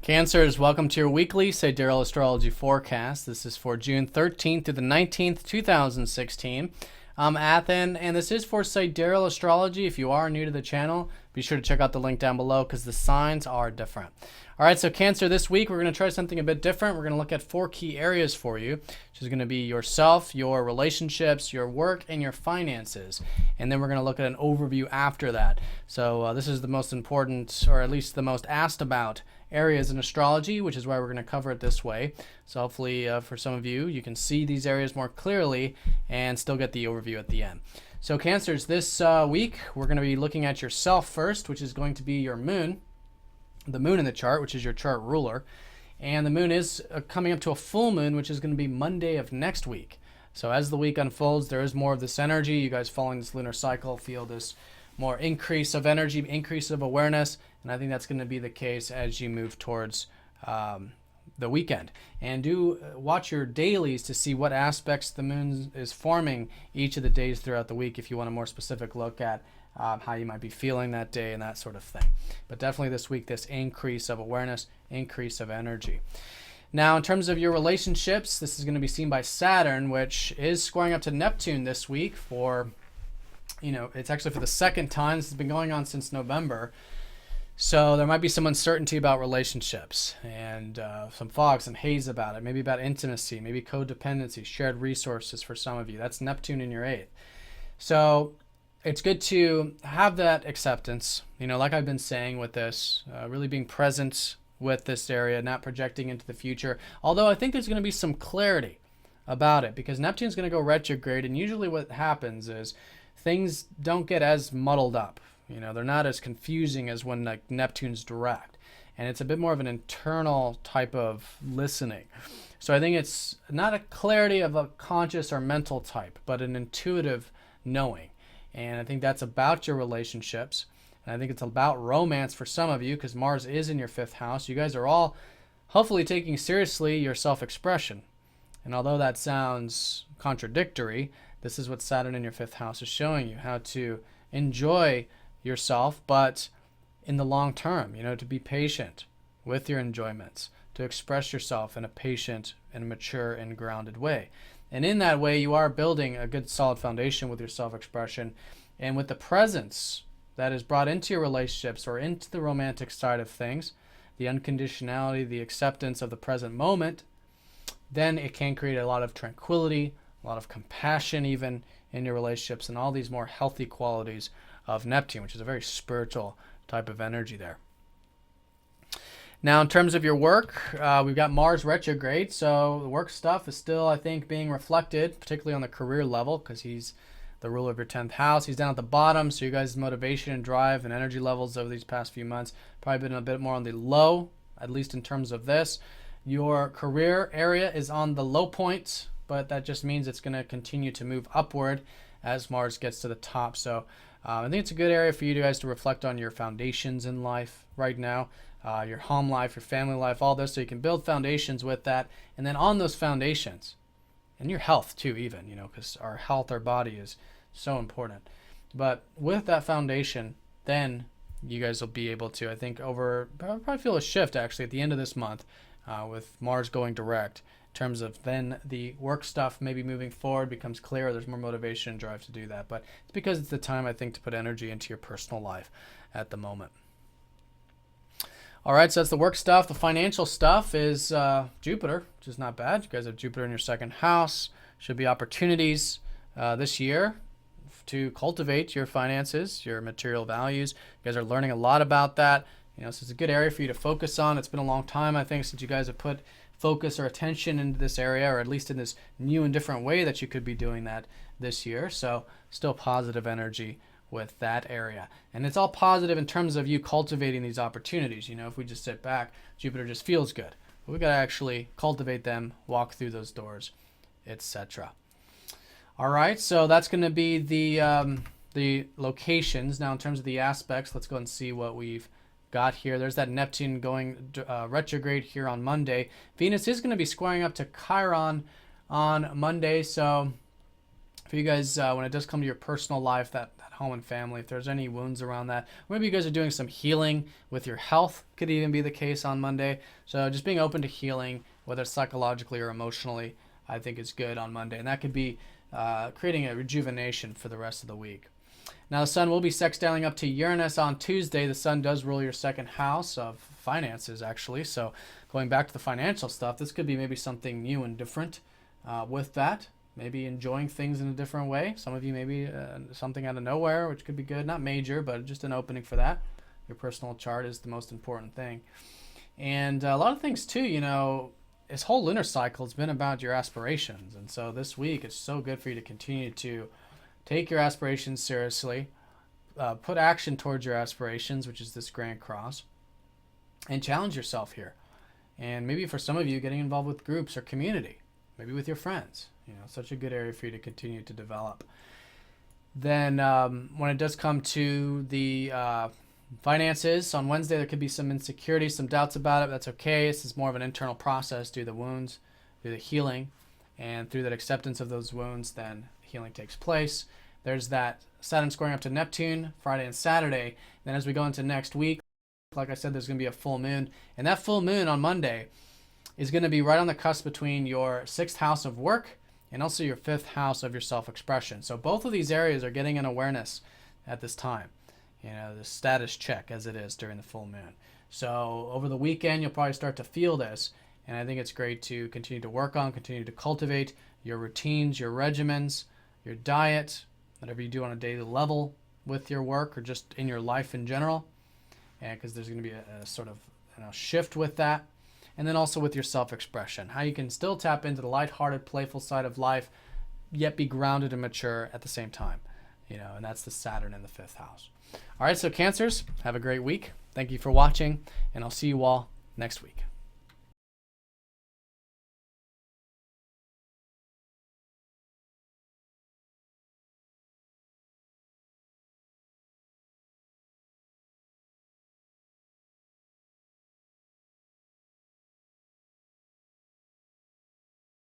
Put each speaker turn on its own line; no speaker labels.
Cancers, welcome to your weekly Sidereal Astrology forecast. This is for June 13th through the 19th, 2016. I'm Athen, and this is for Sidereal Astrology. If you are new to the channel, be sure to check out the link down below because the signs are different. All right, so Cancer, this week we're going to try something a bit different. We're going to look at 4 key areas for you, which is going to be yourself, your relationships, your work, and your finances. And then we're going to look at an overview after that. So this is the most important, or at least the most asked about areas in astrology, which is why we're going to cover it this way. So hopefully for some of you, you can see these areas more clearly and still get the overview at the end. So Cancers, this week we're going to be looking at yourself first, which is going to be your moon, the moon in the chart, which is your chart ruler. And the moon is coming up to a full moon, which is going to be Monday of next week. So as the week unfolds, there is more of this energy. You guys following this lunar cycle feel this more increase of energy, increase of awareness, and I think that's going to be the case as you move towards the weekend. And do watch your dailies to see what aspects the moon is forming each of the days throughout the week if you want a more specific look at how you might be feeling that day and that sort of thing. But definitely this week, this increase of awareness, increase of energy. Now, in terms of your relationships, this is going to be seen by Saturn, which is squaring up to Neptune this week for, it's actually for the second time. This has been going on since November. So there might be some uncertainty about relationships and some fog, some haze about it, maybe about intimacy, maybe codependency, shared resources for some of you. That's Neptune in your 8th. So it's good to have that acceptance, like I've been saying with this, really being present with this area, not projecting into the future. Although I think there's going to be some clarity about it because Neptune's going to go retrograde, and usually what happens is things don't get as muddled up. They're not as confusing as when like Neptune's direct, and it's a bit more of an internal type of listening. So I think it's not a clarity of a conscious or mental type, but an intuitive knowing. And I think that's about your relationships. And I think it's about romance for some of you because Mars is in your 5th house. You guys are all hopefully taking seriously your self-expression. And although that sounds contradictory, this is what Saturn in your 5th house is showing you, how to enjoy yourself, but in the long term, to be patient with your enjoyments, to express yourself in a patient and mature and grounded way. And in that way, you are building a good solid foundation with your self-expression and with the presence that is brought into your relationships or into the romantic side of things, the unconditionality, the acceptance of the present moment, then it can create a lot of tranquility, a lot of compassion even in your relationships, and all these more healthy qualities of Neptune, which is a very spiritual type of energy there. Now, in terms of your work, we've got Mars retrograde, so the work stuff is still, I think, being reflected, particularly on the career level, because he's the ruler of your 10th house. He's down at the bottom, so you guys' motivation and drive and energy levels over these past few months probably been a bit more on the low, at least in terms of this. Your career area is on the low point, but that just means it's going to continue to move upward as Mars gets to the top. So I think it's a good area for you guys to reflect on your foundations in life right now, your home life, your family life, all this, so you can build foundations with that. And then on those foundations, and your health too even, because our health, our body is so important. But with that foundation, then you guys will be able to, I think, probably feel a shift actually at the end of this month with Mars going direct. In terms of then the work stuff maybe moving forward becomes clearer. There's more motivation and drive to do that. But it's because it's the time, I think, to put energy into your personal life at the moment. All right, so that's the work stuff. The financial stuff is Jupiter, which is not bad. You guys have Jupiter in your 2nd house. Should be opportunities this year to cultivate your finances, your material values. You guys are learning a lot about that. So it's a good area for you to focus on. It's been a long time, I think, since you guys have put focus or attention into this area, or at least in this new and different way that you could be doing that this year. So still positive energy with that area. And it's all positive in terms of you cultivating these opportunities. If we just sit back, Jupiter just feels good. But we got to actually cultivate them, walk through those doors, etc. All right, so that's going to be the locations. Now, in terms of the aspects, let's go and see what we've got here. There's that Neptune going retrograde here on Monday. Venus is going to be squaring up to Chiron on Monday. So for you guys, when it does come to your personal life, that home and family, if there's any wounds around that. Maybe you guys are doing some healing with your health, could even be the case on Monday. So just being open to healing, whether it's psychologically or emotionally, I think is good on Monday. And that could be creating a rejuvenation for the rest of the week. Now the sun will be sextiling up to Uranus on Tuesday. The sun does rule your second house of finances, actually. So going back to the financial stuff, this could be maybe something new and different with that. Maybe enjoying things in a different way. Some of you maybe something out of nowhere, which could be good. Not major, but just an opening for that. Your personal chart is the most important thing. And a lot of things too, you know, this whole lunar cycle has been about your aspirations. And so this week, it's so good for you to continue to take your aspirations seriously, put action towards your aspirations, which is this Grand Cross, and challenge yourself here. And maybe for some of you, getting involved with groups or community, maybe with your friends. You know, such a good area for you to continue to develop. Then when it does come to the finances, on Wednesday there could be some insecurity, some doubts about it. That's okay. This is more of an internal process. Do the wounds, do the healing, and through that acceptance of those wounds, then healing takes place. There's that Saturn squaring up to Neptune Friday and Saturday. Then as we go into next week, like I said, there's going to be a full moon. And that full moon on Monday is going to be right on the cusp between your 6th house of work and also your 5th house of your self-expression. So both of these areas are getting an awareness at this time. You know, the status check as it is during the full moon. So over the weekend, you'll probably start to feel this. And I think it's great to continue to work on, continue to cultivate your routines, your regimens, your diet, whatever you do on a daily level with your work or just in your life in general. And because there's going to be a sort of shift with that. And then also with your self-expression, how you can still tap into the lighthearted, playful side of life, yet be grounded and mature at the same time. You know, and that's the Saturn in the 5th house. All right, so Cancers, have a great week. Thank you for watching, and I'll see you all next week.